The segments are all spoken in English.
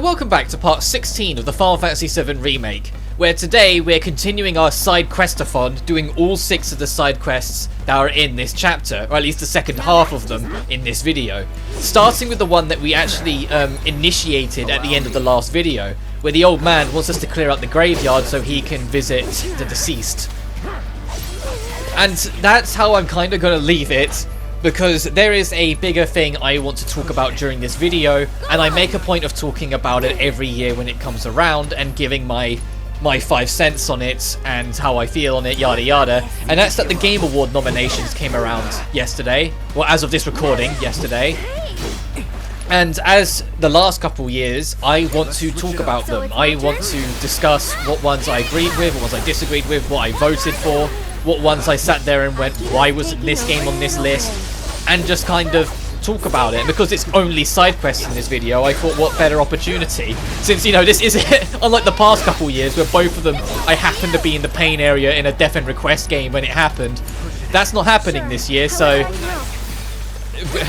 welcome back to part 16 of the Final Fantasy VII Remake, where today we're continuing our side quest-athon, doing all 6 of the side quests that are in this chapter, or at least the second half of them in this video. Starting with the one that we actually initiated at the end of the last video, where the old man wants us to clear out the graveyard so he can visit the deceased. And that's how I'm kind of going to leave it, because there is a bigger thing I want to talk about during this video, and I make a point of talking about it every year when it comes around and giving my 5 cents on it and how I feel on it, yada yada. And that's that the Game Award nominations came around yesterday, well, as of this recording, yesterday. And as the last couple years, I want to talk about them. I want to discuss what ones I agreed with, what ones I disagreed with, what I voted for, what ones I sat there and went, why wasn't this game on this list? And just kind of talk about it. And because it's only side quests in this video, I thought what better opportunity, since, you know, this is unlike the past couple years where both of them I happened to be in the pain area in a death and request game when it happened. That's not happening this year, so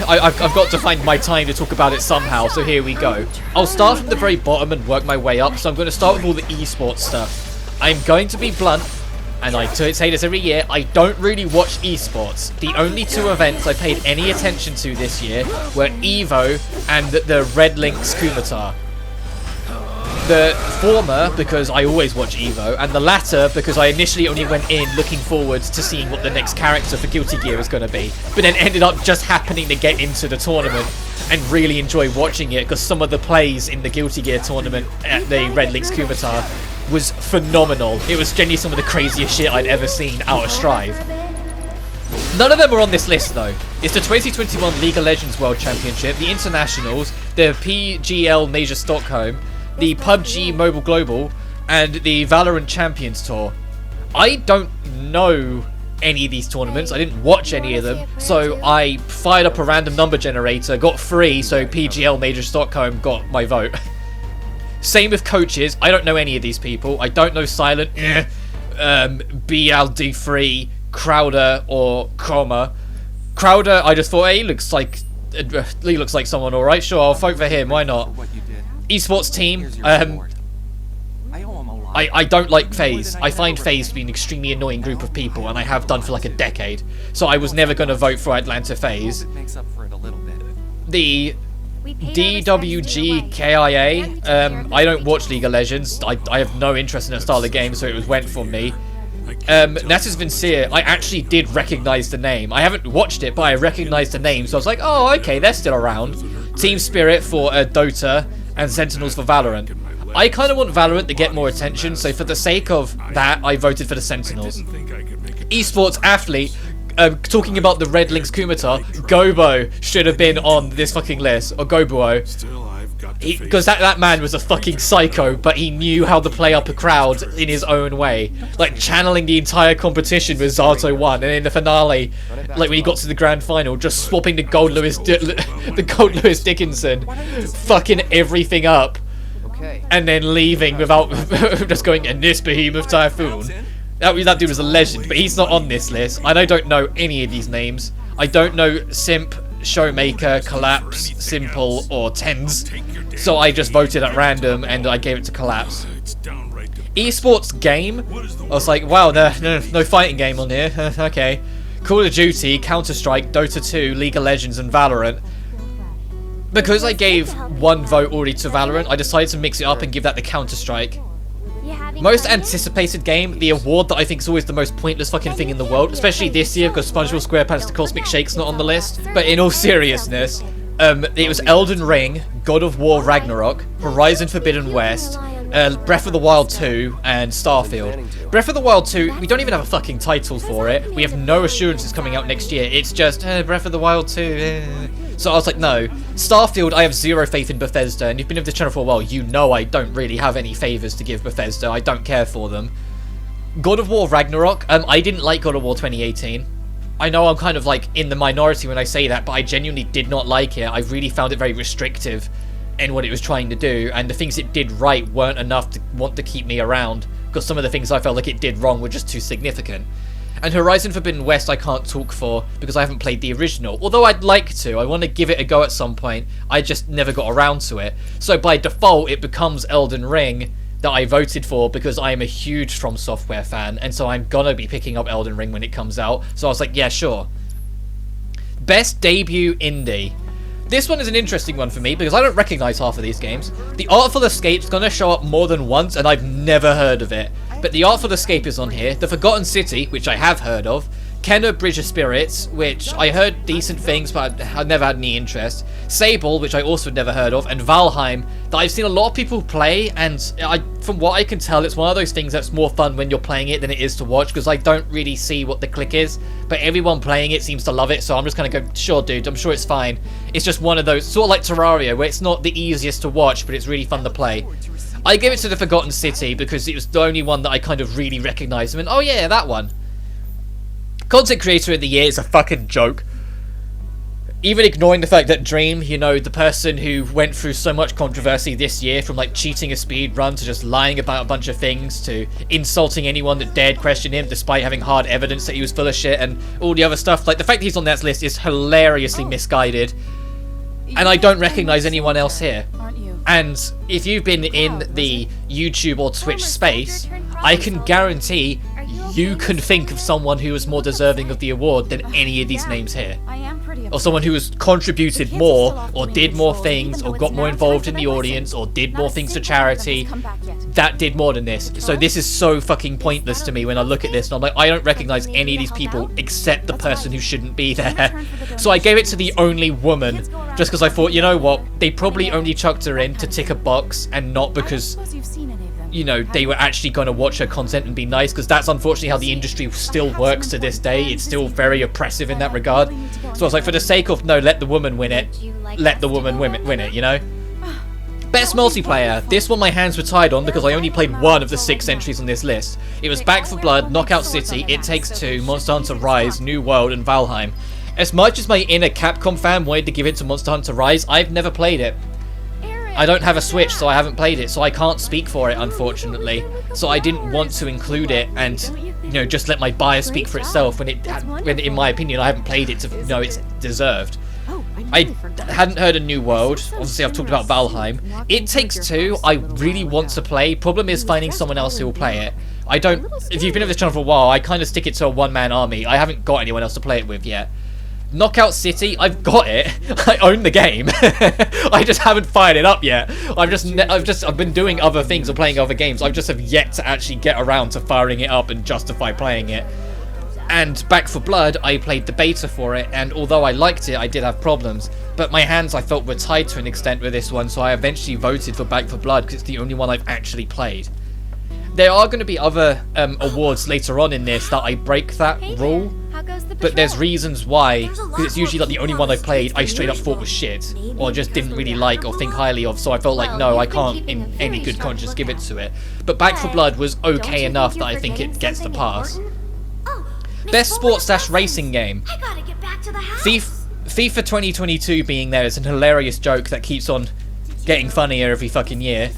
I've got to find my time to talk about it somehow, so here we go. I'll start from the very bottom and work my way up, so I'm going to start with all the esports stuff. I'm going to be blunt, and I say this every year, I don't really watch esports. The only 2 events I paid any attention to this year were EVO and the Red Lynx Kumata. The former because I always watch EVO, and the latter because I initially only went in looking forward to seeing what the next character for Guilty Gear was going to be, but then ended up just happening to get into the tournament and really enjoy watching it because some of the plays in the Guilty Gear tournament at the Red Lynx Kumata was phenomenal. It was genuinely some of the craziest shit I'd ever seen out of Strive. None of them are on this list though. It's the 2021 League of Legends World Championship, the Internationals, the PGL Major Stockholm, the PUBG Mobile Global, and the Valorant Champions Tour. I don't know any of these tournaments. I didn't watch any of them, so I fired up a random number generator, got 3, so PGL Major Stockholm got my vote. Same with coaches. I don't know any of these people. I don't know Silent, BLD3, Crowder, or Chroma. Crowder, I just thought, hey, he looks like someone alright. Sure, I'll vote for him. Why not? Esports team. I don't like FaZe. I find FaZe to be an extremely annoying group of people, and I have done for like a decade. So I was never going to vote for Atlanta FaZe. The DWGKIA, I don't watch League of Legends. I have no interest in that style of game, so it went for me. Nasus Vincere, I actually did recognize the name. I haven't watched it, but I recognized the name, so I was like, oh, okay, they're still around. Team Spirit for Dota, and Sentinels for Valorant. I kind of want Valorant to get more attention, so for the sake of that, I voted for the Sentinels. Esports athlete, talking about the Red Lynx Kumata, Gobo should have been on this fucking list, or Gobuo. Because that man was a fucking psycho, but he knew how to play up a crowd in his own way. Like, channeling the entire competition with Zato 1, and in the finale, like when he got to the grand final, just swapping the Gold Lewis Dickinson, fucking everything up, and then leaving without just going, and this behemoth typhoon. That dude was a legend, but he's not on this list. I don't know any of these names. I don't know Simp, Showmaker, Collapse, Simple, or Tens. So I just voted at random and I gave it to Collapse. Esports game. I was like, wow, no fighting game on here. Okay. Call of Duty, Counter-Strike, Dota 2, League of Legends, and Valorant. Because I gave 1 vote already to Valorant, I decided to mix it up and give that to Counter-Strike. Most anticipated game, the award that I think is always the most pointless fucking thing in the world, especially this year because SpongeBob SquarePants The Cosmic Shake's not on the list. But in all seriousness, it was Elden Ring, God of War Ragnarok, Horizon Forbidden West, Breath of the Wild 2, and Starfield. Breath of the Wild 2, we don't even have a fucking title for it. We have no assurance it's coming out next year. It's just, Breath of the Wild 2, So I was like, no. Starfield, I have 0 faith in Bethesda, and you've been with this channel for a while, you know I don't really have any favours to give Bethesda. I don't care for them. God of War Ragnarok, I didn't like God of War 2018. I know I'm kind of like in the minority when I say that, but I genuinely did not like it. I really found it very restrictive in what it was trying to do, and the things it did right weren't enough to want to keep me around, because some of the things I felt like it did wrong were just too significant. And Horizon Forbidden West I can't talk for because I haven't played the original. Although I'd like to. I want to give it a go at some point. I just never got around to it. So by default, it becomes Elden Ring that I voted for because I am a huge From Software fan. And so I'm going to be picking up Elden Ring when it comes out. So I was like, yeah, sure. Best Debut Indie. This one is an interesting one for me because I don't recognize half of these games. The Artful Escape's going to show up more than once and I've never heard of it. But The Artful Escape is on here. The Forgotten City, which I have heard of. Kenna Bridge of Spirits, which I heard decent things, but I never had any interest. Sable, which I also never heard of. And Valheim, that I've seen a lot of people play. And from what I can tell, it's one of those things that's more fun when you're playing it than it is to watch. Because I don't really see what the click is. But everyone playing it seems to love it. So I'm just going to go, sure, dude, I'm sure it's fine. It's just one of those, sort of like Terraria, where it's not the easiest to watch, but it's really fun to play. I gave it to The Forgotten City because it was the only one that I kind of really recognised. I mean, oh yeah, that one. Content Creator of the Year is a fucking joke. Even ignoring the fact that Dream, you know, the person who went through so much controversy this year, from like cheating a speed run to just lying about a bunch of things to insulting anyone that dared question him despite having hard evidence that he was full of shit and all the other stuff. Like, the fact that he's on that list is hilariously misguided. And I don't recognise anyone else here. And if you've been in the YouTube or Twitch space, I can guarantee you can think of someone who was more deserving of the award than any of these names here. Or someone who has contributed more, or did more things, or got more involved in the audience, or did more things for charity, that did more than this. So this is so fucking pointless to me when I look at this, and I'm like, I don't recognise any of these people except the person who shouldn't be there. So I gave it to the only woman, just because I thought, you know what, they probably only chucked her in to tick a box, and not because, you know, they were actually going to watch her content and be nice, because that's unfortunately how the industry still works to this day. It's still very oppressive in that regard. So I was like, for the sake of, no, let the woman win it, let the woman win it, you know? Best multiplayer. This one my hands were tied on because I only played one of the 6 entries on this list. It was Back 4 Blood, Knockout City, It Takes Two, Monster Hunter Rise, New World, and Valheim. As much as my inner Capcom fan wanted to give it to Monster Hunter Rise, I've never played it. I don't have a Switch, so I haven't played it, so I can't speak for it, unfortunately. So I didn't want to include it and, you know, just let my bias speak for itself when in my opinion, I haven't played it to know it's deserved. I hadn't heard of New World. Obviously, I've talked about Valheim. It Takes Two, I really want to play. Problem is finding someone else who will play it. I don't... If you've been on this channel for a while, I kind of stick it to a one-man army. I haven't got anyone else to play it with yet. Knockout City, I've got it. I own the game. I just haven't fired it up yet. I've been doing other things or playing other games. I just have yet to actually get around to firing it up and justify playing it. And Back 4 Blood, I played the beta for it, and although I liked it, I did have problems. But my hands, I felt, were tied to an extent with this one, so I eventually voted for Back 4 Blood because it's the only one I've actually played. There are going to be other awards later on in this that I break that rule. But there's reasons why, because it's usually like the only one I've played I straight up thought was shit, or just didn't really like or think highly of, so I felt like, no, I can't in any good conscience give it to it. But Back 4 Blood was okay enough that I think it gets the pass. Best sports/racing game. FIFA 2022 being there is an hilarious joke that keeps on getting funnier every fucking year.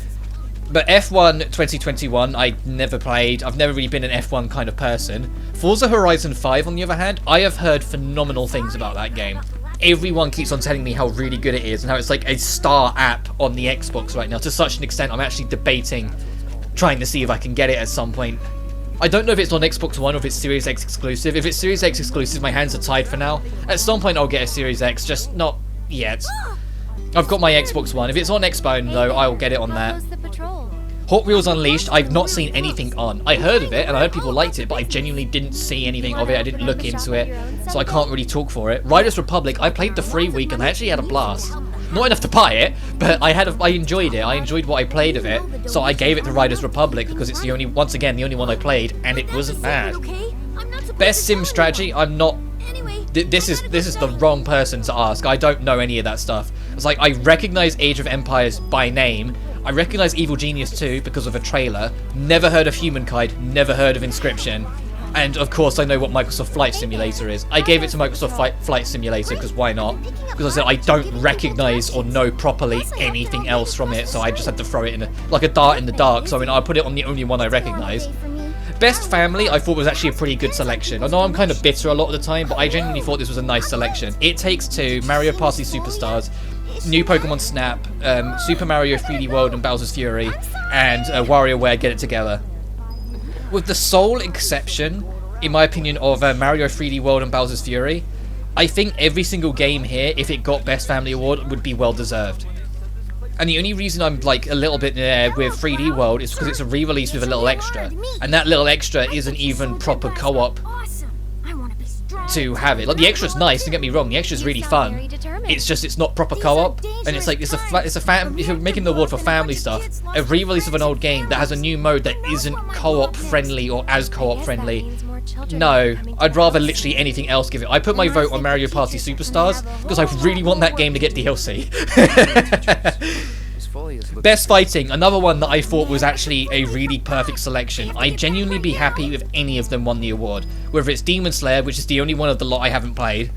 But F1 2021, I never played. I've never really been an F1 kind of person. Forza Horizon 5, on the other hand, I have heard phenomenal things about that game. Everyone keeps on telling me how really good it is and how it's like a star app on the Xbox right now, to such an extent I'm actually debating trying to see if I can get it at some point. I don't know if it's on Xbox One or if it's Series X exclusive. If it's Series X exclusive, my hands are tied for now. At some point I'll get a Series X, just not yet. I've got my Xbox One. If it's on Xbox though, I'll get it on that. Hot Wheels Unleashed, I've not seen anything on. I heard of it, and I heard people liked it, but I genuinely didn't see anything of it. I didn't look into it, so I can't really talk for it. Riders Republic, I played the free week, and I actually had a blast. Not enough to buy it, but I enjoyed it. I enjoyed what I played of it, so I gave it to Riders Republic, because it's the only, once again, the only one I played, and it wasn't bad. Best Sim Strategy, I'm not... This is the wrong person to ask. I don't know any of that stuff. It's like, I recognize Age of Empires by name. I recognize Evil Genius 2 because of a trailer. Never heard of Humankind. Never heard of Inscription. And of course, I know what Microsoft Flight Simulator is. I gave it to Microsoft Flight Simulator because why not? Because I said I don't recognize or know properly anything else from it, so I just had to throw it in like a dart in the dark. So I mean, I put it on the only one I recognize. Best Family, I thought was actually a pretty good selection. I know I'm kind of bitter a lot of the time, but I genuinely thought this was a nice selection. It Takes Two, Mario Party Superstars, New Pokemon Snap, Super Mario 3D World and Bowser's Fury, and WarioWare Get It Together. With the sole exception, in my opinion, of Mario 3D World and Bowser's Fury, I think every single game here, if it got Best Family Award, would be well deserved. And the only reason I'm like a little bit with 3D World is because it's a re-release with a little extra, and that little extra isn't even proper co-op to have it. Like, the extra's nice, don't get me wrong, the extra's really fun. It's just it's not proper co-op, and it's like if you're making the award for family stuff, a re-release of an old game that has a new mode that isn't co-op friendly or as co-op friendly. No, I'd rather literally anything else give it. I put my vote on Mario Party Superstars because I really want that game to get DLC. Best Fighting, another one that I thought was actually a really perfect selection. I'd genuinely be happy if any of them won the award. Whether it's Demon Slayer, which is the only one of the lot I haven't played,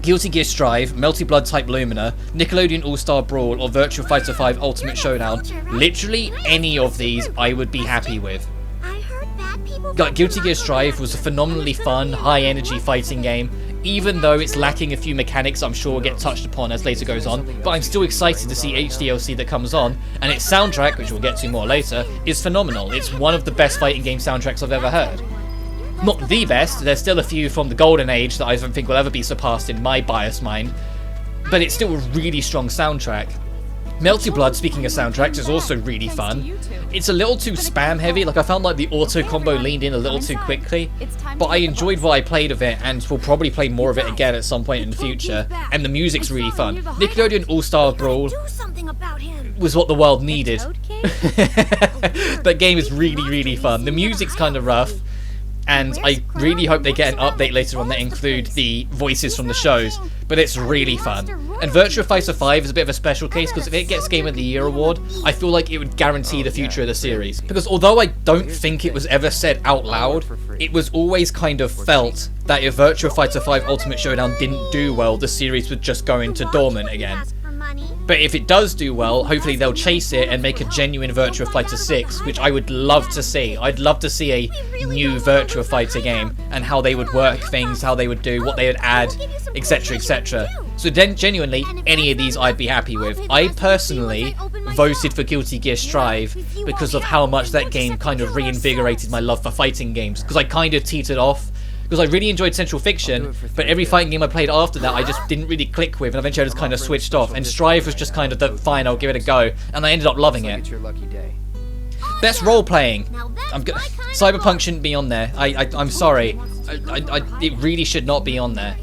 Guilty Gear Strive, Melty Blood Type Lumina, Nickelodeon All-Star Brawl, or Virtua Fighter 5 Ultimate Showdown. Literally any of these I would be happy with. Guilty Gear Strive was a phenomenally fun, high-energy fighting game, even though it's lacking a few mechanics I'm sure will get touched upon as later goes on, but I'm still excited to see HDLC that comes on, and its soundtrack, which we'll get to more later, is phenomenal. It's one of the best fighting game soundtracks I've ever heard. Not the best, there's still a few from the golden age that I don't think will ever be surpassed in my biased mind, but it's still a really strong soundtrack. Melty Blood, speaking of soundtracks, is also really fun. It's a little too spam heavy, like I found like the auto combo leaned in a little too quickly, but I enjoyed what I played of it and will probably play more of it again at some point in the future, and the music's really fun. Nickelodeon All-Star Brawl was what the world needed. That game is really, really fun. The music's kind of rough, and I really hope they get an update later on that include the voices from the shows, but it's really fun. And Virtua Fighter 5 is a bit of a special case because if it gets Game of the Year award, I feel like it would guarantee the future of the series. Because although I don't think it was ever said out loud, it was always kind of felt that if Virtua Fighter 5 Ultimate Showdown didn't do well, the series would just go into dormant again. But if it does do well, hopefully they'll chase it and make a genuine Virtua Fighter 6, which I would love to see. I'd love to see a new Virtua Fighter game and how they would work things, how they would do, what they would add, etc, etc. So then, genuinely, any of these I'd be happy with. I personally voted for Guilty Gear Strive because of how much that game kind of reinvigorated my love for fighting games, because I kind of teetered off. Because I really enjoyed Central Fiction, but every fighting game I played after that I just didn't really click with, and eventually I just kind of switched off, and Strive was just kind of the fine, I'll give it a go, and I ended up loving it. Best role-playing. Cyberpunk shouldn't be on there. I'm sorry. It really should not be on there.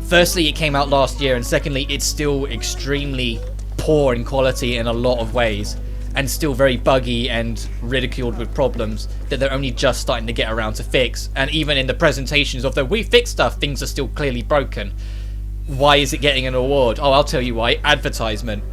Firstly, it came out last year, and secondly, it's still extremely poor in quality in a lot of ways, and still very buggy and ridiculed with problems that they're only just starting to get around to fix. And even in the presentations of the we fix stuff, things are still clearly broken. Why is it getting an award? Oh, I'll tell you why. Advertisement.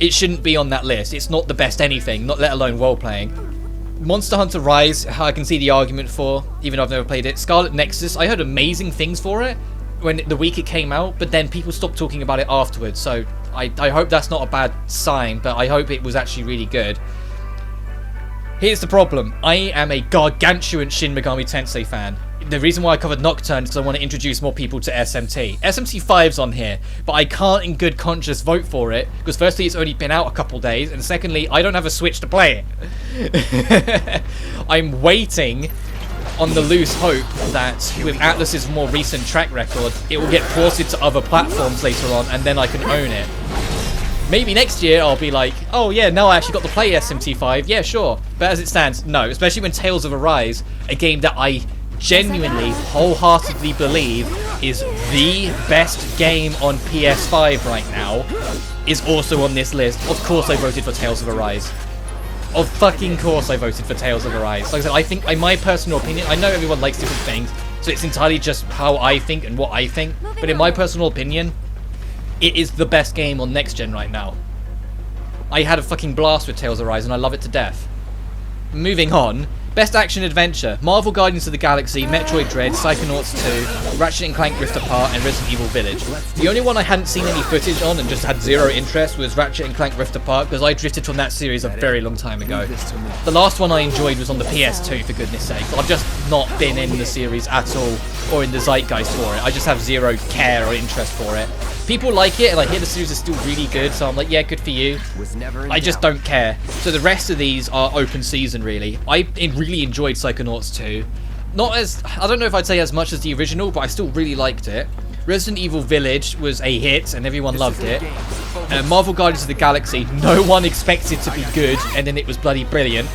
It shouldn't be on that list. It's not the best anything, not let alone role-playing. Monster Hunter Rise, I can see the argument for, even though I've never played it. Scarlet Nexus, I heard amazing things for it when the week it came out, but then people stopped talking about it afterwards, so I hope that's not a bad sign, but I hope it was actually really good. Here's the problem. I am a gargantuan Shin Megami Tensei fan. The reason why I covered Nocturne is because I want to introduce more people to SMT. SMT 5's on here, but I can't in good conscience vote for it, because firstly it's only been out a couple days, and secondly I don't have a Switch to play it. I'm waiting on the loose hope that with Atlus's more recent track record, it will get ported to other platforms later on, and then I can own it. Maybe next year I'll be like, oh yeah, now I actually got to play SMT5, yeah sure. But as it stands, no. Especially when Tales of Arise, a game that I genuinely, wholeheartedly believe is the best game on PS5 right now, is also on this list. Of course I voted for Tales of Arise. Of fucking course I voted for Tales of Arise. Like I said, I think, in my personal opinion, I know everyone likes different things, so it's entirely just how I think and what I think, but in my personal opinion, it is the best game on next gen right now. I had a fucking blast with Tales of Arise and I love it to death. Moving on, Best Action Adventure, Marvel Guardians of the Galaxy, Metroid Dread, Psychonauts 2, Ratchet & Clank Rift Apart, and Resident Evil Village. The only one I hadn't seen any footage on and just had zero interest was Ratchet & Clank Rift Apart, because I drifted from that series a very long time ago. The last one I enjoyed was on the PS2, for goodness sake. I've just not been in the series at all, or in the zeitgeist for it. I just have zero care or interest for it. People like it, and I hear the series is still really good, so I'm like, yeah, good for you. I just don't care. So the rest of these are open season, really. I really enjoyed Psychonauts 2. Not as, I don't know if I'd say as much as the original, but I still really liked it. Resident Evil Village was a hit, and everyone loved it. Marvel Guardians of the Galaxy, no one expected to be good, and then it was bloody brilliant.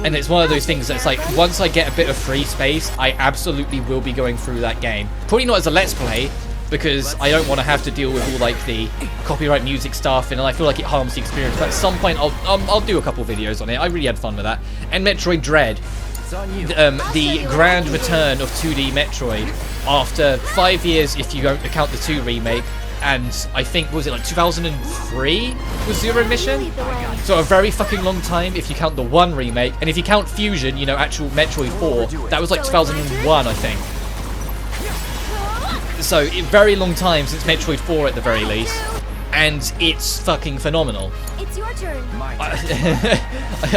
And it's one of those things that's like, once I get a bit of free space, I absolutely will be going through that game. Probably not as a Let's Play, because I don't want to have to deal with all like the copyright music stuff, and I feel like it harms the experience. But at some point, I'll do a couple videos on it. I really had fun with that. And Metroid Dread, the grand return of 2D Metroid after 5 years, if you don't count the 2 remake. And I think, was it like 2003 was Zero Mission? So a very fucking long time if you count the 1 remake. And if you count Fusion, you know, actual Metroid 4, that was like 2001, I think. So, a very long time since Metroid 4 at the very least, and it's fucking phenomenal. It's your turn.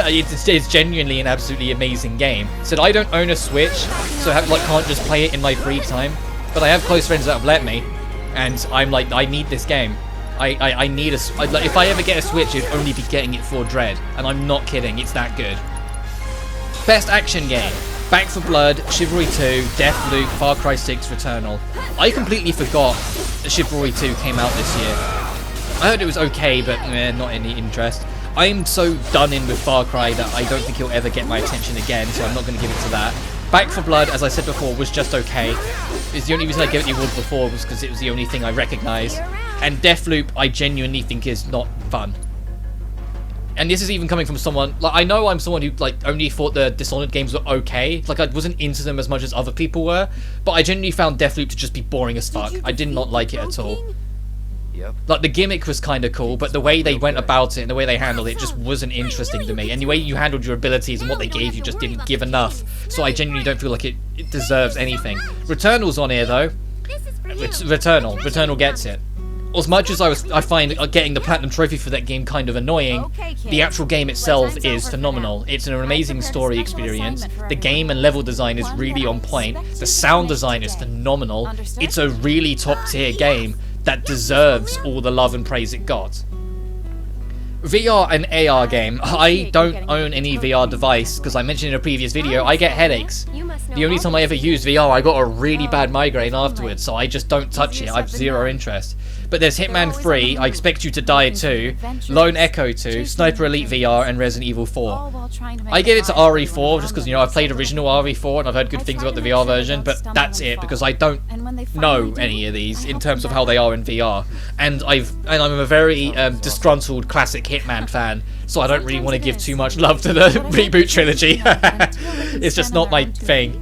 It's genuinely an absolutely amazing game. So I don't own a Switch, so I can't just play it in my free time, but I have close friends that have let me, and I'm like, I need this game. I need if I ever get a Switch, I'd only be getting it for Dread, and I'm not kidding, it's that good. Best Action Game. Back 4 Blood, Chivalry 2, Deathloop, Far Cry 6, Returnal. I completely forgot that Chivalry 2 came out this year. I heard it was okay, but not any interest. I'm so done in with Far Cry that I don't think he'll ever get my attention again, so I'm not going to give it to that. Back 4 Blood, as I said before, was just okay. It's the only reason I gave it the award before was because it was the only thing I recognised. And Deathloop, I genuinely think is not fun. And this is even coming from someone, like, I know I'm someone who, like, only thought the Dishonored games were okay. Like, I wasn't into them as much as other people were. But I genuinely found Deathloop to just be boring as fuck. I did not like it at all. Yep. Like, the gimmick was kind of cool, but the way they went about it and the way they handled it just wasn't interesting to me. And the way you handled your abilities and what they gave you just didn't give enough. So I genuinely don't feel like it deserves anything. Returnal's on here, though. Returnal gets it. As much as I find getting the Platinum Trophy for that game kind of annoying, the actual game itself is phenomenal. It's an amazing story experience. The game and level design is really on point. The sound design is phenomenal. It's a really top tier game that deserves all the love and praise it got. VR and AR game. I don't own any VR device because I mentioned in a previous video I get headaches. The only time I ever used VR I got a really bad migraine afterwards, so I just don't touch it. I have zero interest. But there's Hitman 3, I Expect You to Die 2, Lone Echo 2, Sniper Elite VR, and Resident Evil 4. I gave it to RE4 just because, you know, I've played original RE4 and I've heard good things about the VR version, but that's it because I don't know any of these in terms of how they are in VR. And I'm a very disgruntled classic Hitman fan, so I don't really want to give too much love to the reboot trilogy. It's just not my thing.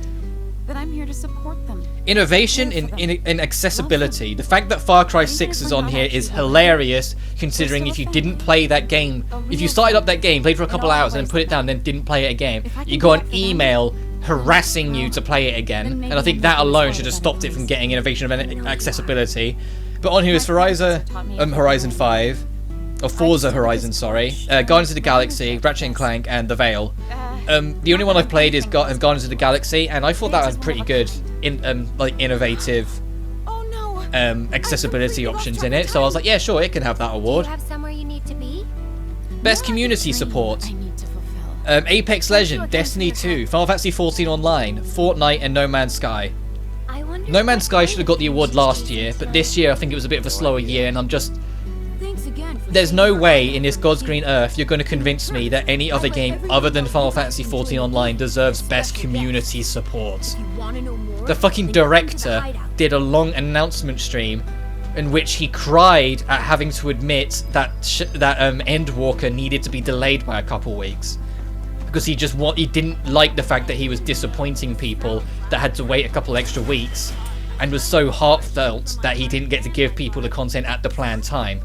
But I'm here to support them. Innovation in accessibility. The fact that Far Cry 6 is on here is hilarious, considering if you didn't play that game, if you started up that game, played for a couple hours and then put it down, then didn't play it again, you got an email harassing you to play it again, and I think that alone should have stopped it from getting innovation of accessibility. But on here is Horizon 5, or Forza Horizon, sorry, Guardians of the Galaxy, Ratchet & Clank, and The Veil. The only one I've played is Guardians of the Galaxy, and I thought that was pretty good, like innovative accessibility options in it. So I was like, yeah, sure, it can have that award. Do you have somewhere you need to be? Best community support. Apex Legends, Destiny 2, Final Fantasy 14 Online, Fortnite, and No Man's Sky. No Man's Sky should have got the award last year, but this year I think it was a bit of a slower year, and I'm just... There's no way in this God's green earth you're going to convince me that any other game other than Final Fantasy 14 Online deserves best community support. The fucking director did a long announcement stream in which he cried at having to admit that Endwalker needed to be delayed by a couple weeks. Because he didn't like the fact that he was disappointing people that had to wait a couple extra weeks, and was so heartfelt that he didn't get to give people the content at the planned time.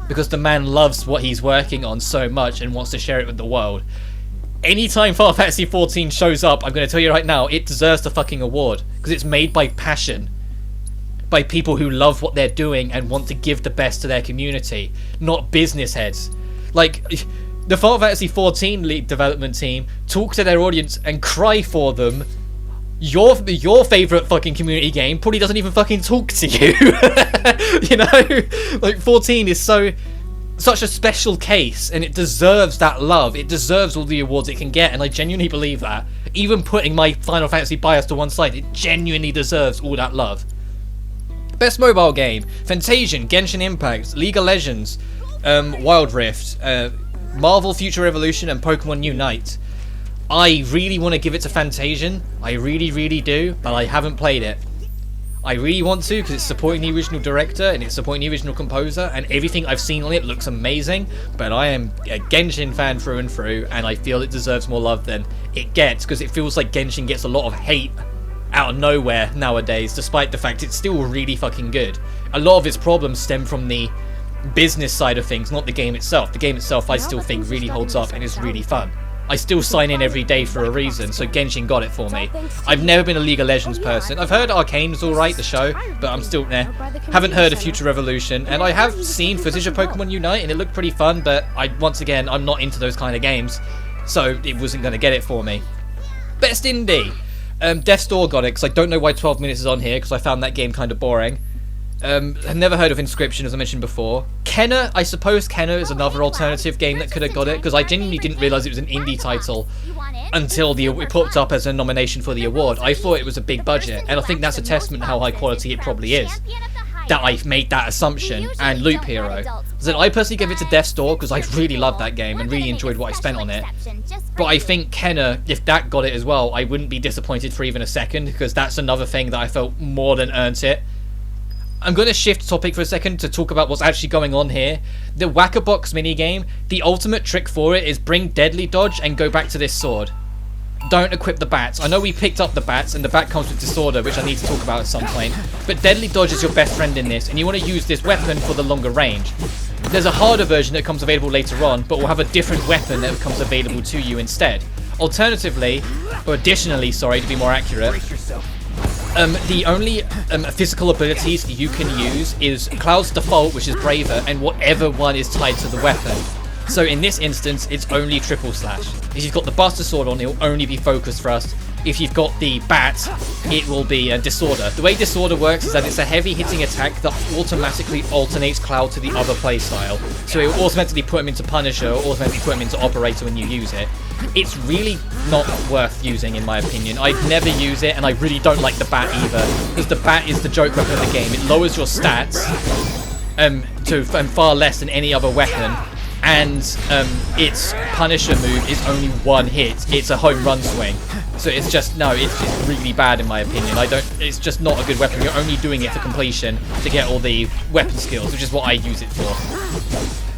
Because the man loves what he's working on so much and wants to share it with the world. anytime Final Fantasy 14 shows up, I'm going to tell you right now, it deserves the fucking award. Because it's made by passion. By people who love what they're doing and want to give the best to their community. Not business heads. Like, the Final Fantasy 14 lead development team talk to their audience and cry for them. Your favorite fucking community game probably doesn't even fucking talk to you. You know? Like, 14 is such a special case, and it deserves that love. It deserves all the awards it can get, and I genuinely believe that. Even putting my Final Fantasy bias to one side, it genuinely deserves all that love. Best mobile game: Fantasian, Genshin Impact, League of Legends, Wild Rift, Marvel Future Revolution, and Pokemon Unite. I really want to give it to Fantasian. I really, really do, but I haven't played it. I really want to because it's supporting the original director and it's supporting the original composer, and everything I've seen on it looks amazing, but I am a Genshin fan through and through, and I feel it deserves more love than it gets, because it feels like Genshin gets a lot of hate out of nowhere nowadays, despite the fact it's still really fucking good. A lot of its problems stem from the business side of things, not the game itself. The game itself I still think really holds up and is really fun. I still sign in every day for a reason, so Genshin got it for me. I've never been a League of Legends person. I've heard Arcane's alright, the show, but I'm still haven't heard of Future Revolution, and I have seen footage of Pokemon Unite and it looked pretty fun, but once again, I'm not into those kind of games, so it wasn't going to get it for me. Best Indie. Death's Door got it, because I don't know why 12 Minutes is on here, because I found that game kind of boring. I've never heard of Inscription, as I mentioned before. Kenna, I suppose Kenna is another alternative game that could have got it, because I genuinely didn't realise it was an indie title until it popped up as a nomination for the award. I thought it was a big budget, and I think that's a testament to how high quality it probably is. That I've made that assumption, and Loop Hero. So I personally gave it to Death's Door because I really loved that game and really enjoyed what I spent on it. But I think Kenna, if that got it as well, I wouldn't be disappointed for even a second, because that's another thing that I felt more than earned it. I'm going to shift topic for a second to talk about what's actually going on here. The Whack-a-Box minigame, the ultimate trick for it is bring Deadly Dodge and go back to this sword. Don't equip the bats. I know we picked up the bats, and the bat comes with Disorder, which I need to talk about at some point. But Deadly Dodge is your best friend in this, and you want to use this weapon for the longer range. There's a harder version that comes available later on, but will have a different weapon that becomes available to you instead. Alternatively, or additionally, sorry, to be more accurate, the only physical abilities you can use is Cloud's default, which is Braver, and whatever one is tied to the weapon. So in this instance, it's only Triple Slash. If you've got the Buster Sword on, it will only be Focus Thrust. If you've got the Bat, it will be Disorder. The way Disorder works is that it's a heavy hitting attack that automatically alternates Cloud to the other playstyle. So it will automatically put him into Punisher, or automatically put him into Operator when you use it. It's really not worth using, in my opinion. I'd never use it, and I really don't like the Bat either, because the Bat is the joke weapon of the game. It lowers your stats to far less than any other weapon, and its Punisher move is only one hit. It's a home run swing. So it's just, no, it's just really bad in my opinion. It's just not a good weapon. You're only doing it for completion to get all the weapon skills, which is what I use it for.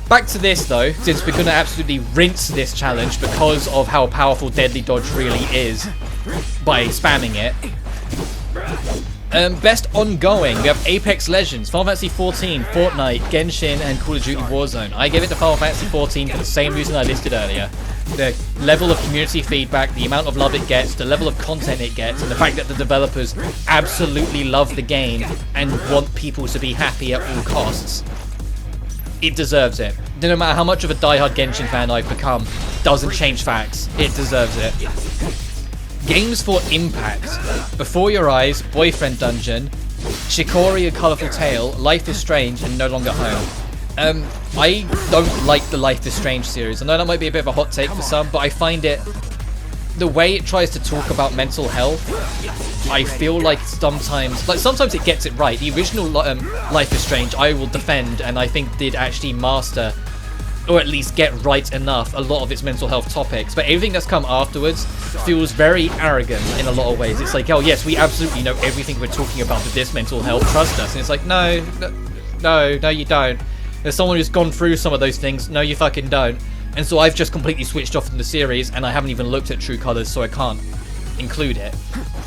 Back to this though, since we're going to absolutely rinse this challenge because of how powerful Deadly Dodge really is by spamming it. Best ongoing, we have Apex Legends, Final Fantasy 14, Fortnite, Genshin, and Call of Duty Warzone. I gave it to Final Fantasy 14 for the same reason I listed earlier. The level of community feedback, the amount of love it gets, the level of content it gets, and the fact that the developers absolutely love the game and want people to be happy at all costs. It deserves it. No matter how much of a diehard Genshin fan I've become, doesn't change facts. It deserves it. Games for Impact: Before Your Eyes, Boyfriend Dungeon, Shikori: A Colourful Tale, Life is Strange, and No Longer Home. I don't like the Life is Strange series. I know that might be a bit of a hot take for some, but I find it, the way it tries to talk about mental health, I feel like sometimes it gets it right. The original Life is Strange I will defend, and I think did actually master, or at least get right enough, a lot of its mental health topics, but everything that's come afterwards feels very arrogant in a lot of ways. It's like, oh yes, we absolutely know everything we're talking about with this mental health, trust us. And it's like, no you don't. There's someone who's gone through some of those things. No, you fucking don't. And so I've just completely switched off from the series, and I haven't even looked at True Colors, so I can't include it.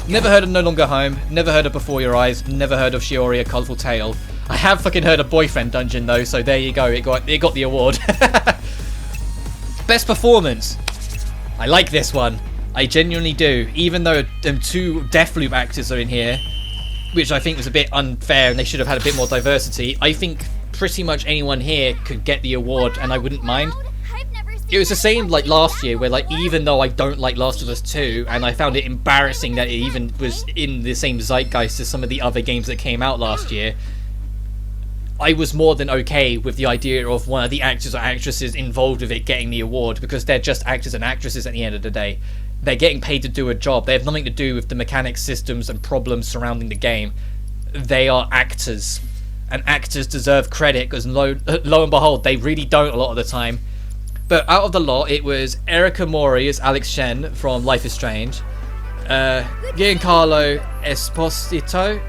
Never heard of No Longer Home, never heard of Before Your Eyes, never heard of Shiori: A Colourful Tale. I have fucking heard of Boyfriend Dungeon though, so there you go, it got the award. Best performance. I like this one. I genuinely do. Even though 2 Deathloop actors are in here, which I think was a bit unfair and they should have had a bit more diversity, I think pretty much anyone here could get the award and I wouldn't mind. It was the same like last year where like even though I don't like Last of Us 2 and I found it embarrassing that it even was in the same zeitgeist as some of the other games that came out last year, I was more than okay with the idea of one of the actors or actresses involved with it getting the award, because they're just actors and actresses at the end of the day. They're getting paid to do a job. They have nothing to do with the mechanics, systems and problems surrounding the game. They are actors, and actors deserve credit, because lo and behold, they really don't a lot of the time. But out of the lot, it was Erica Mori as Alex Shen from Life is Strange, Giancarlo Esposito.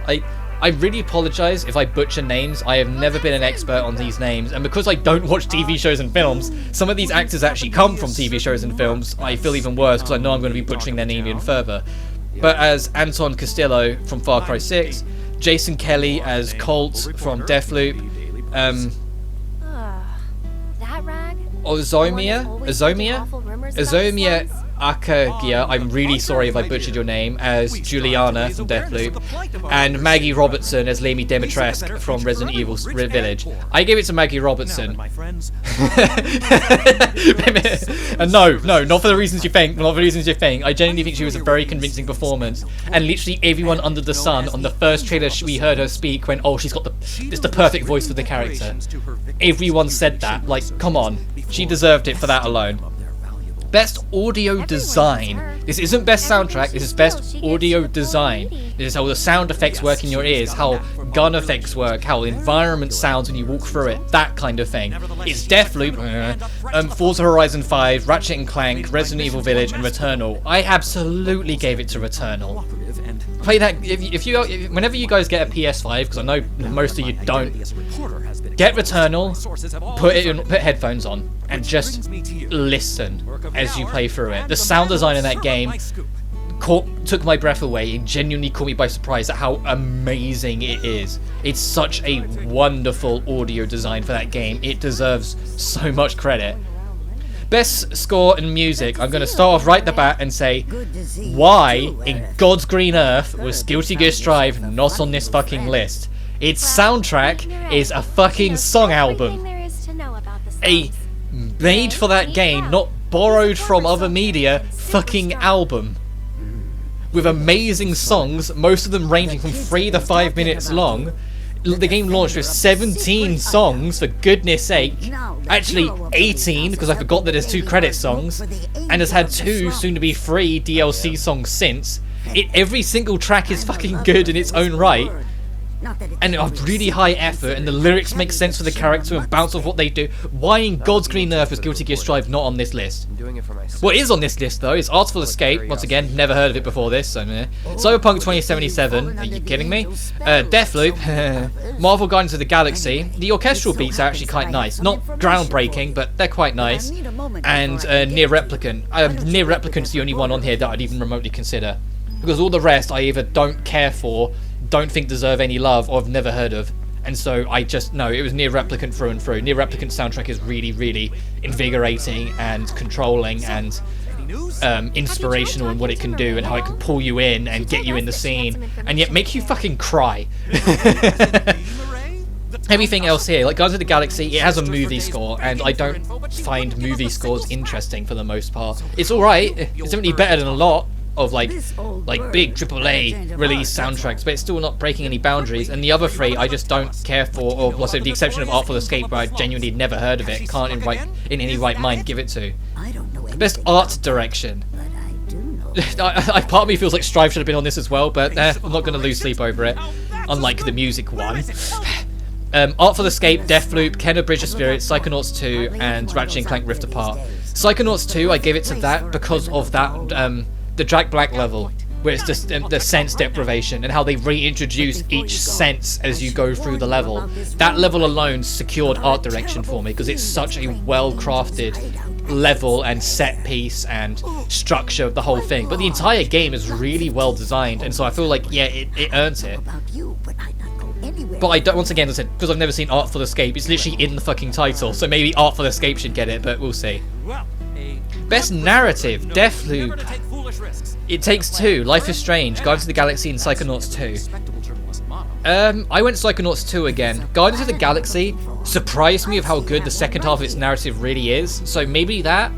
I really apologise if I butcher names. I have never been an expert on these names, and because I don't watch TV shows and films, some of these actors actually come from TV shows and films. I feel even worse because I know I'm going to be butchering their name even further. But as Anton Castillo from Far Cry 6, Jason Kelly as Colt from Deathloop, That rag? Ozomia Akagia, I'm really sorry if I butchered your name, as Juliana from Deathloop, and Maggie Robertson as Lamy Dimitrescu from Resident Evil Village. I gave it to Maggie Robertson. And no, not for the reasons you think, I genuinely think she was a very convincing performance, and literally everyone under the sun on the first trailer we heard her speak went, oh, it's the perfect voice for the character. Everyone said that, like, come on, she deserved it for that alone. Best audio design. This isn't best soundtrack, this is best audio design. This is how the sound effects work in your ears, how gun effects work, how the environment sounds when you walk through it, that kind of thing. It's Deathloop, Forza Horizon 5, Ratchet & Clank, Resident Evil Village, and Returnal. I absolutely gave it to Returnal. Play that whenever you guys get a PS5, because I know most of you don't. Get Returnal, put headphones on, and just listen as you play through it. The sound design in that game took my breath away. It genuinely caught me by surprise at how amazing it is. It's such a wonderful audio design for that game. It deserves so much credit. Best score and music. I'm going to start off right at the bat and say, why in God's green earth was Guilty Gear Strive not on this fucking list? Its soundtrack is a fucking song album. A made for that game, not borrowed from other media, fucking album. With amazing songs, most of them ranging from 3 to 5 minutes long. The game launched with 17 songs, for goodness sake. Actually 18, because I forgot that there's 2 credit songs, and has had 2, soon to be 3 DLC songs since. Every single track is fucking good in its own right, and a really high effort, and the lyrics make sense for the character and bounce off what they do. Why in God's green earth was Guilty Gear Strive not on this list? What is on this list though is Artful Escape, once again, never heard of it before this, so Cyberpunk 2077, are you kidding me? Deathloop, Marvel Guardians of the Galaxy. The orchestral beats are actually quite nice, not groundbreaking, but they're quite nice. And Near Replicant. Near Replicant's the only one on here that I'd even remotely consider, because all the rest I either don't care for, don't think deserve any love, or I've never heard of. And so I just, no, it was Near Replicant through and through. Near Replicant's soundtrack is really, really invigorating and controlling and inspirational in what it can do and how it can pull you in and get you in the scene and yet make you fucking cry. Everything else here, like Guardians of the Galaxy, it has a movie score, and I don't find movie scores interesting for the most part. It's alright, it's definitely better than a lot of like big AAA release soundtracks, but it's still not breaking any boundaries. And the other 3 I just don't care for, or also the exception of Artful Escape, where I genuinely never heard of it, can't in any right mind give it to. Best art direction. Part of me feels like Strive should have been on this as well, but I'm not going to lose sleep over it, unlike the music one. Artful Escape, Deathloop, Kena Bridge of Spirits, Psychonauts 2, and Ratchet & Clank Rift Apart. Psychonauts 2, I gave it to that because of that the Jack Black level, where it's just the sense deprivation and how they reintroduce each sense as you go through the level. That level alone secured art direction for me, because it's such a well-crafted level and set piece and structure of the whole thing. But the entire game is really well designed, and so I feel like, yeah, it earns it. But I don't, once again, as I said, because I've never seen Artful Escape, it's literally in the fucking title, so maybe Artful Escape should get it, but we'll see. Best narrative, Deathloop. It Takes Two, Life is Strange, Guardians of the Galaxy, and Psychonauts 2. I went Psychonauts 2 again. Guardians of the Galaxy surprised me of how good the second half of its narrative really is. So maybe that,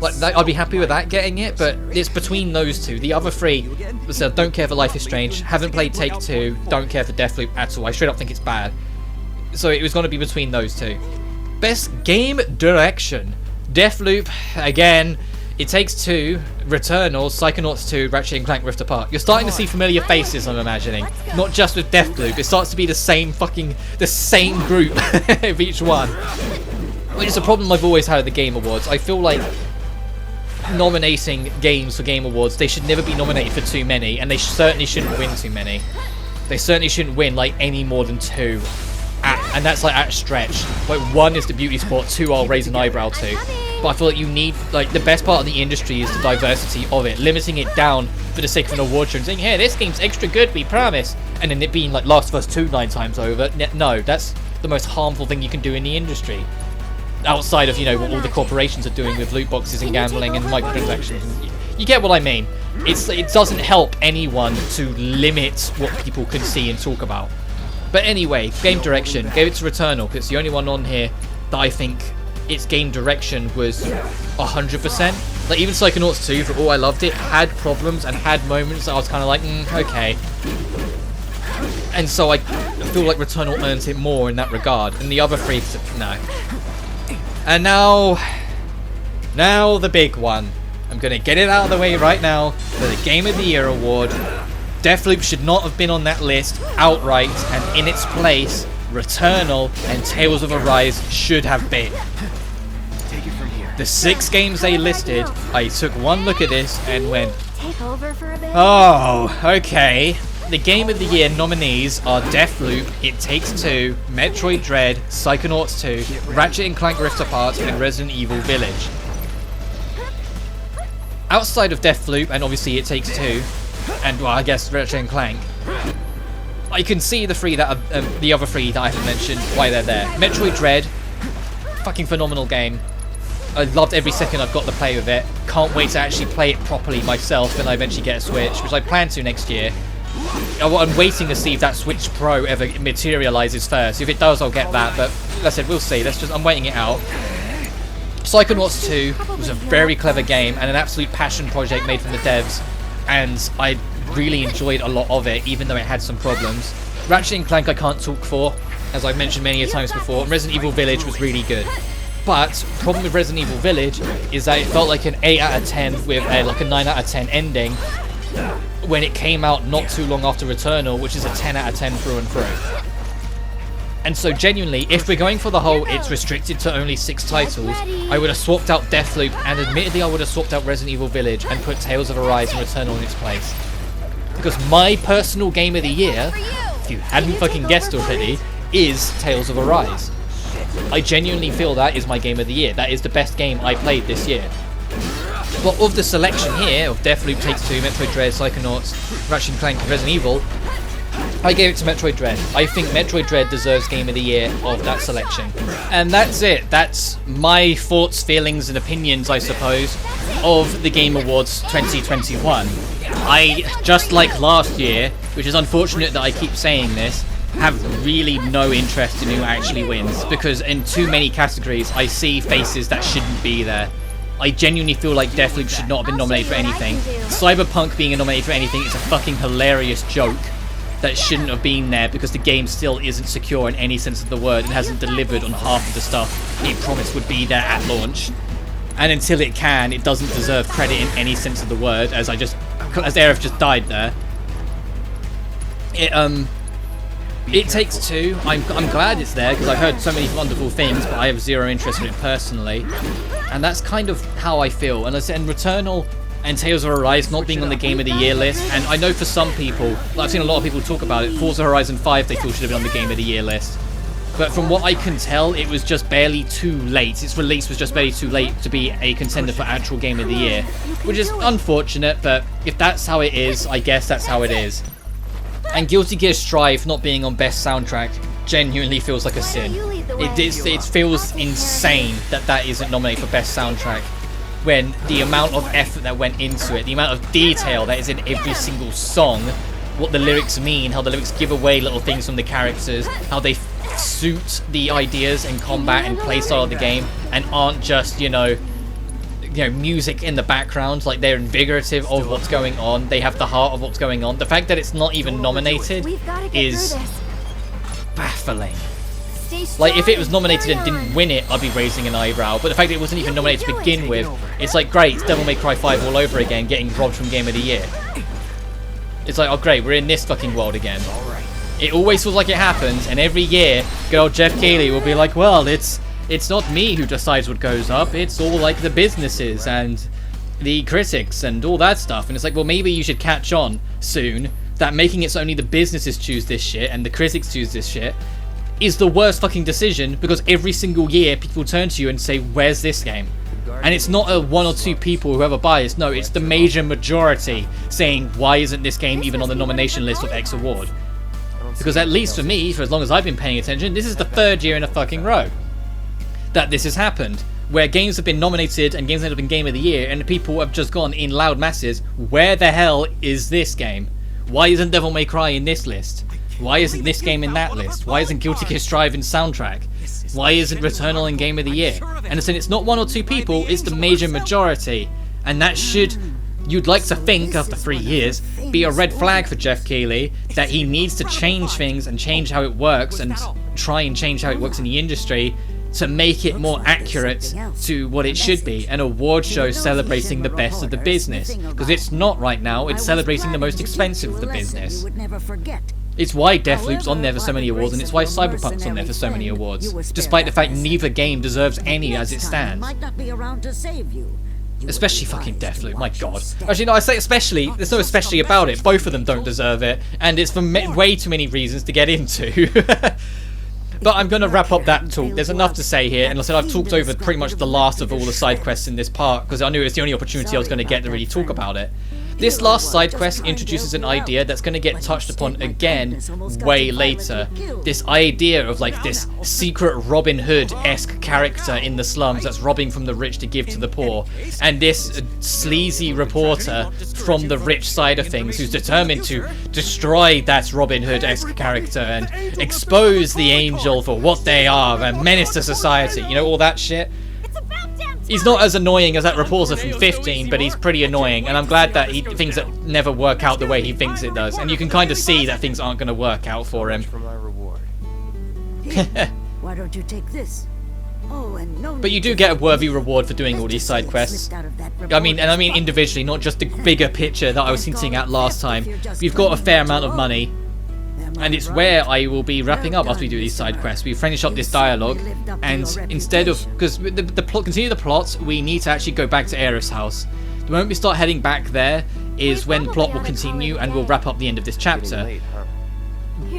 I'd be happy with that getting it, but it's between those two. The other three, so don't care for Life is Strange, haven't played Take Two, don't care for Deathloop at all. I straight up think it's bad. So it was going to be between those two. Best game direction, Deathloop again. It Takes Two, Returnal, Psychonauts 2, Ratchet & Clank Rift Apart. You're starting to see familiar faces, I'm imagining. Not just with Deathloop, it starts to be the same group of each one. Which is a problem I've always had at the Game Awards. I feel like nominating games for Game Awards, they should never be nominated for too many, and they certainly shouldn't win too many. They certainly shouldn't win like any more than 2. And that's like at a stretch. Like 1 is the beauty sport, 2 I'll raise an eyebrow to. But I feel like you need, like, the best part of the industry is the diversity of it, limiting it down for the sake of an award show and saying, hey, this game's extra good, we promise, and then it being like Last of Us 2 9 times over. No, that's the most harmful thing you can do in the industry, outside of, you know, what all the corporations are doing with loot boxes and gambling and microtransactions. You get what I mean. It doesn't help anyone to limit what people can see and talk about. But anyway, game direction, gave it to Returnal, because it's the only one on here that I think its game direction was 100%. Like, even Psychonauts 2, for all I loved it, had problems and had moments that I was kind of like, okay. And so I feel like Returnal earns it more in that regard. And the other 3, no. And now the big one. I'm going to get it out of the way right now for the Game of the Year award. Deathloop should not have been on that list outright, and in its place, Returnal and Tales of Arise should have been. The 6 games they listed, I took one look at this and went, oh, okay. The Game of the Year nominees are Deathloop, It Takes Two, Metroid Dread, Psychonauts 2, Ratchet & Clank Rift Apart, and Resident Evil Village. Outside of Deathloop, and obviously It Takes Two, and, well, I guess Ratchet & Clank, I can see the other 3 that I haven't mentioned, why they're there. Metroid Dread, fucking phenomenal game. I loved every second I've got to play with it. Can't wait to actually play it properly myself when I eventually get a Switch, which I plan to next year. I'm waiting to see if that Switch Pro ever materializes first. If it does, I'll get that, but like I said, we'll see. I'm waiting it out. Psychonauts 2 was a very clever game and an absolute passion project made from the devs, and I really enjoyed a lot of it, even though it had some problems. Ratchet & Clank I can't talk for, as I've mentioned many a times before, and Resident Evil Village was really good. But the problem with Resident Evil Village is that it felt like an 8 out of 10 with like a 9 out of 10 ending when it came out not too long after Returnal, which is a 10 out of 10 through and through. And so genuinely, if we're going for the whole it's restricted to only 6 titles, I would have swapped out Deathloop, and admittedly I would have swapped out Resident Evil Village and put Tales of Arise and Returnal in its place. Because my personal Game of the Year, if you hadn't fucking guessed already, is Tales of Arise. I genuinely feel that is my Game of the Year. That is the best game I played this year. But of the selection here, of Deathloop, Takes Two, Metroid Dread, Psychonauts, Ratchet & Clank, and Resident Evil, I gave it to Metroid Dread. I think Metroid Dread deserves Game of the Year of that selection. And that's it. That's my thoughts, feelings, and opinions, I suppose, of the Game Awards 2021. I, just like last year, which is unfortunate that I keep saying this, have really no interest in who actually wins, because in too many categories I see faces that shouldn't be there. I genuinely feel like Deathloop should not have been nominated for anything. Cyberpunk being nominated for anything is a fucking hilarious joke that shouldn't have been there, because the game still isn't secure in any sense of the word and hasn't delivered on half of the stuff it promised would be there at launch. And until it can, it doesn't deserve credit in any sense of the word, as Aerith just died there. It Takes Two, I'm glad it's there, because I've heard so many wonderful things, but I have zero interest in it personally. And that's kind of how I feel. And I said, Returnal and Tales of Arise not being on the Game of the Year list, and I know for some people, I've seen a lot of people talk about it, Forza Horizon 5 they feel should have been on the Game of the Year list. But from what I can tell, it was just barely too late. Its release was just barely too late to be a contender for actual Game of the Year, which is unfortunate, but if that's how it is, I guess that's how it is. And Guilty Gear Strive not being on Best Soundtrack genuinely feels like a sin. It feels insane that that isn't nominated for Best Soundtrack. when the amount of effort that went into it, the amount of detail that is in every single song, what the lyrics mean, how the lyrics give away little things from the characters, how they suit the ideas and combat and playstyle of the game, and aren't just, you know, music in the background. Like, they're invigorative of what's going on. They have the heart of what's going on. The fact that it's not even nominated is baffling. Like, if it was nominated and didn't win it, I'd be raising an eyebrow. But the fact that it wasn't even nominated to begin with, it's like, great, it's Devil May Cry 5 all over again, getting robbed from Game of the Year. It's like, oh great, we're in this fucking world again. It always feels like it happens, and every year, good old Jeff Keighley will be like, well, it's not me who decides what goes up, it's all like the businesses and the critics and all that stuff. And it's like, well, maybe you should catch on soon that making it so only the businesses choose this shit and the critics choose this shit is the worst fucking decision, because every single year people turn to you and say, where's this game? And it's not a one or two people who have a bias, no, it's the major majority saying, why isn't this game even on the nomination list of X award? Because at least for me, for as long as I've been paying attention, this is the 3rd year in a fucking row that this has happened, where games have been nominated and games end up in Game of the Year, and people have just gone in loud masses, where the hell is this game? Why isn't Devil May Cry in this list? Why isn't this game in that list? Why isn't Guilty Gear Strive in soundtrack? Why isn't Returnal in Game of the Year? And it's not one or two people, it's the major majority. And that should, you'd like to think, after 3 years, be a red flag for Jeff Keighley, that he needs to change things and change how it works and try and change how it works in the industry to make it more accurate to what it should be, an award show celebrating the best of the business. Because it's not right now, it's celebrating the most expensive of the business. It's why Deathloop's on there for so many awards, and it's why Cyberpunk's on there for so many awards, despite the fact neither game deserves any as it stands. Especially fucking Deathloop, my god. Actually, no, I say especially, there's no especially about it, both of them don't deserve it, and it's for way too many reasons to get into. But I'm going to wrap up that talk. There's enough to say here, and like I said, I've talked over pretty much the last of all the side quests in this part, because I knew it was the only opportunity I was going to get to really talk about it. This last side quest introduces an idea that's going to get touched upon again way later. This idea of like this secret Robin Hood-esque character in the slums that's robbing from the rich to give to the poor, and this sleazy reporter from the rich side of things who's determined to destroy that Robin Hood-esque character and expose the angel for what they are and menace to society, you know, all that shit. He's not as annoying as that reporter from 15, but he's pretty annoying, and I'm glad that things that never work out the way he thinks it does, and you can kind of see that things aren't going to work out for him. Why don't you take this? Oh, and no. But you do get a worthy reward for doing all these side quests. I mean individually, not just the bigger picture that I was hinting at last time. You've got a fair amount of money. And it's where I will be wrapping up after we do these side quests. We finish up this dialogue, and instead of, because the plot, continue the plot, we need to actually go back to Aerith's house. The moment we start heading back there is when the plot will continue, and we'll wrap up the end of this chapter.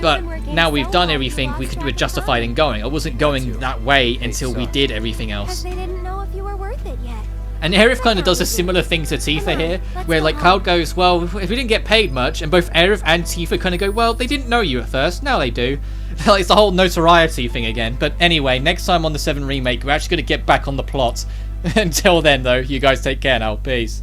But now we've done everything, we're justified in going. I wasn't going that way until we did everything else. They didn't know if you were worth it yet. And Aerith kind of does a similar thing to Tifa here, where like Cloud goes, well, if we didn't get paid much, and both Aerith and Tifa kind of go, well, they didn't know you at first, now they do. It's the whole notoriety thing again. But anyway, next time on the VII Remake, we're actually going to get back on the plot. Until then, though, you guys take care now. Peace.